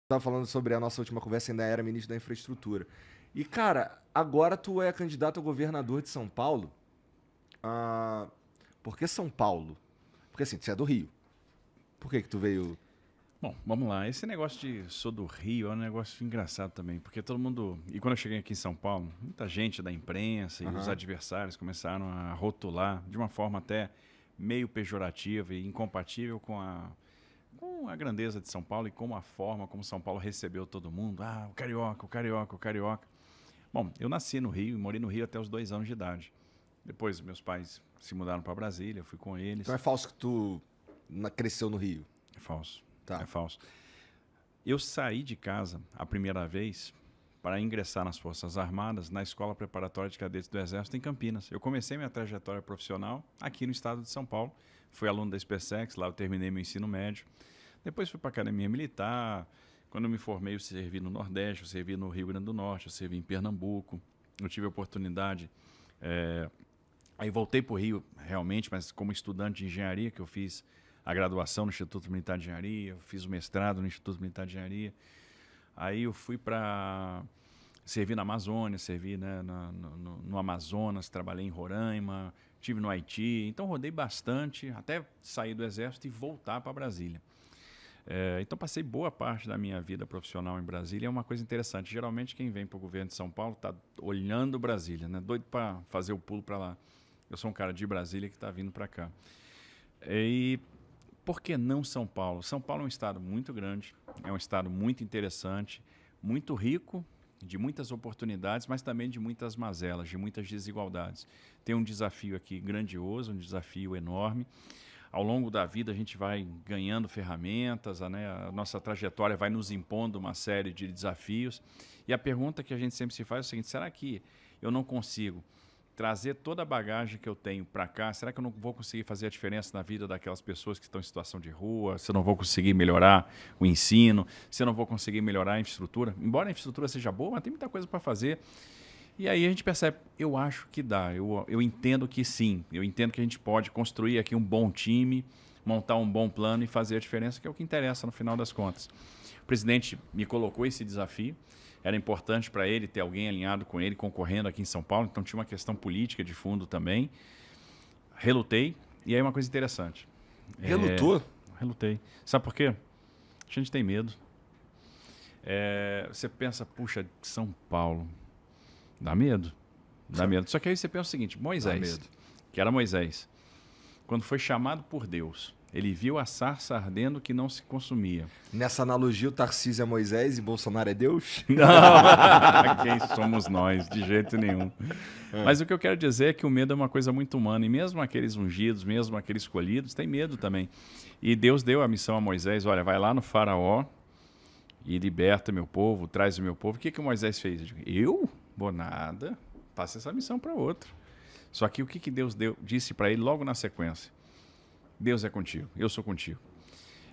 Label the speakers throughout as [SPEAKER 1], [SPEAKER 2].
[SPEAKER 1] Tava falando sobre a nossa última conversa, ainda era ministro da Infraestrutura. E, cara, agora tu é candidato a governador de São Paulo. Ah, por que São Paulo? Porque assim, você é do Rio. Por que que tu veio...
[SPEAKER 2] Bom, vamos lá. Esse negócio de sou do Rio é um negócio engraçado também, porque todo mundo. E quando eu cheguei aqui em São Paulo, muita gente da imprensa e os
[SPEAKER 1] Aham.
[SPEAKER 2] adversários começaram a rotular de uma forma até meio pejorativa e incompatível com a grandeza de São Paulo e com a forma como São Paulo recebeu todo mundo. Ah, o carioca, o carioca, o carioca. Bom, eu nasci no Rio e morei no Rio até os 2 anos de idade. Depois, meus pais se mudaram para Brasília, eu fui com
[SPEAKER 1] Então é
[SPEAKER 2] eles.
[SPEAKER 1] falso que tu cresceu no Rio.
[SPEAKER 2] É falso. É
[SPEAKER 1] Tá.
[SPEAKER 2] falso. Eu saí de casa a primeira vez para ingressar nas Forças Armadas na Escola Preparatória de Cadetes do Exército em Campinas. Eu comecei minha trajetória profissional aqui no estado de São Paulo. Fui aluno da SpaceX, lá eu terminei meu ensino médio. Depois fui para a Academia Militar. Quando eu me formei, eu servi no Nordeste, eu servi no Rio Grande do Norte, eu servi em Pernambuco. Eu tive a oportunidade. Aí voltei para o Rio, realmente, mas como estudante de engenharia, que eu fiz a graduação no Instituto Militar de Engenharia, eu fiz o mestrado no Instituto Militar de Engenharia. Aí eu fui para servir na Amazônia, servi, né, no Amazonas, trabalhei em Roraima, tive no Haiti. Então rodei bastante até sair do Exército e voltar para Brasília. Então passei boa parte da minha vida profissional em Brasília. É uma coisa interessante. Geralmente quem vem para o governo de São Paulo está olhando Brasília, né? Doido para fazer o pulo para lá. Eu sou um cara de Brasília que está vindo para cá. E por que não São Paulo? São Paulo é um estado muito grande, é um estado muito interessante, muito rico, de muitas oportunidades, mas também de muitas mazelas, de muitas desigualdades. Tem um desafio aqui grandioso, um desafio enorme. Ao longo da vida a gente vai ganhando ferramentas, né? A nossa trajetória vai nos impondo uma série de desafios. E a pergunta que a gente sempre se faz é o seguinte: será que eu não consigo trazer toda a bagagem que eu tenho para cá? Será que eu não vou conseguir fazer a diferença na vida daquelas pessoas que estão em situação de rua? Se eu não vou conseguir melhorar o ensino? Se eu não vou conseguir melhorar a infraestrutura? Embora a infraestrutura seja boa, mas tem muita coisa para fazer. E aí a gente percebe, eu acho que dá, eu entendo que sim, eu entendo que a gente pode construir aqui um bom time, montar um bom plano e fazer a diferença, que é o que interessa no final das contas. O presidente me colocou esse desafio, era importante para ele ter alguém alinhado com ele, concorrendo aqui em São Paulo, então tinha uma questão política de fundo também. Relutei, e aí uma coisa interessante.
[SPEAKER 1] Relutou?
[SPEAKER 2] Relutei. Sabe por quê? A gente tem medo. Você pensa, puxa, São Paulo, dá medo. Dá medo. Só que aí você pensa o seguinte:
[SPEAKER 1] Dá
[SPEAKER 2] Moisés,
[SPEAKER 1] medo.
[SPEAKER 2] que era Moisés, quando foi chamado por Deus, ele viu a sarça ardendo que não se consumia.
[SPEAKER 1] Nessa analogia, o Tarcísio é Moisés e Bolsonaro é Deus?
[SPEAKER 2] Não, quem somos nós? De jeito nenhum. Mas o que eu quero dizer é que o medo é uma coisa muito humana. E mesmo aqueles ungidos, mesmo aqueles escolhidos, têm medo também. E Deus deu a missão a Moisés: olha, vai lá no faraó e liberta meu povo, traz o meu povo. O que que Moisés fez? Eu? Vou nada. Passa essa missão para outro. Só que o que que Deus disse para ele logo na sequência? Deus é contigo, eu sou contigo.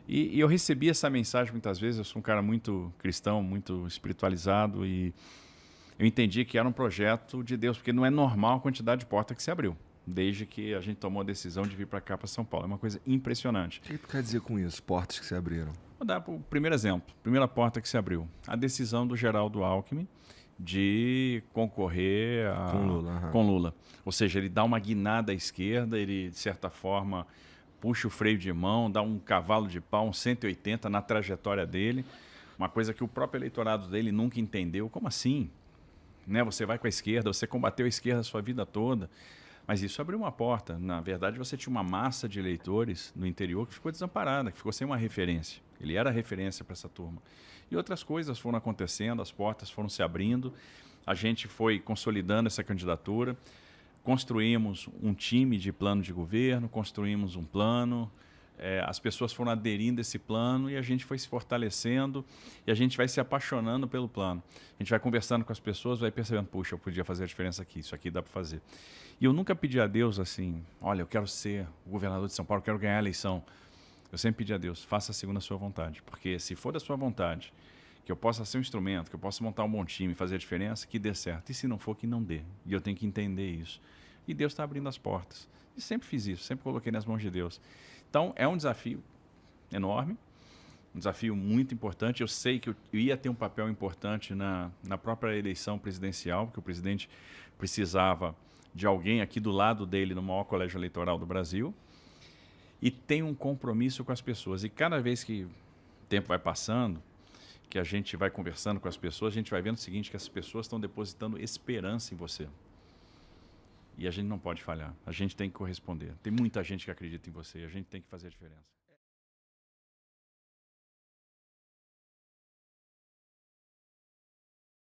[SPEAKER 2] E eu recebi essa mensagem muitas vezes. Eu sou um cara muito cristão, muito espiritualizado, e eu entendi que era um projeto de Deus, porque não é normal a quantidade de porta que se abriu desde que a gente tomou a decisão de vir para cá, para São Paulo. É uma coisa impressionante.
[SPEAKER 1] O que tu quer dizer com isso? Portas que se abriram.
[SPEAKER 2] Vou dar o primeiro exemplo. Primeira porta que se abriu: a decisão do Geraldo Alckmin de concorrer
[SPEAKER 1] Com Lula. Aham.
[SPEAKER 2] com Lula. Ou seja, ele dá uma guinada à esquerda, ele, de certa forma, puxa o freio de mão, dá um cavalo de pau, um 180 na trajetória dele, uma coisa que o próprio eleitorado dele nunca entendeu. Como assim? Né? Você vai com a esquerda, você combateu a esquerda a sua vida toda. Mas isso abriu uma porta. Na verdade, você tinha uma massa de eleitores no interior que ficou desamparada, que ficou sem uma referência. Ele era a referência para essa turma. E outras coisas foram acontecendo, as portas foram se abrindo, a gente foi consolidando essa candidatura, construímos um time de plano de governo, construímos um plano, as pessoas foram aderindo a esse plano e a gente foi se fortalecendo e a gente vai se apaixonando pelo plano. A gente vai conversando com as pessoas, vai percebendo: puxa, eu podia fazer a diferença aqui, isso aqui dá para fazer. E eu nunca pedi a Deus assim: olha, eu quero ser o governador de São Paulo, eu quero ganhar a eleição. Eu sempre pedi a Deus: faça segundo a sua vontade, porque se for da sua vontade, que eu possa ser um instrumento, que eu possa montar um bom time, fazer a diferença, que dê certo. E se não for, que não dê. E eu tenho que entender isso. E Deus está abrindo as portas. E sempre fiz isso, sempre coloquei nas mãos de Deus. Então, é um desafio enorme, Um desafio muito importante. Eu sei que eu ia ter um papel importante na própria eleição presidencial, porque o presidente precisava de alguém aqui do lado dele no maior colégio eleitoral do Brasil. E tem um compromisso com as pessoas. E cada vez que o tempo vai passando, que a gente vai conversando com as pessoas, a gente vai vendo o seguinte, que as pessoas estão depositando esperança em você. E a gente não pode falhar. A gente tem que corresponder. Tem muita gente que acredita em você e a gente tem que fazer a diferença.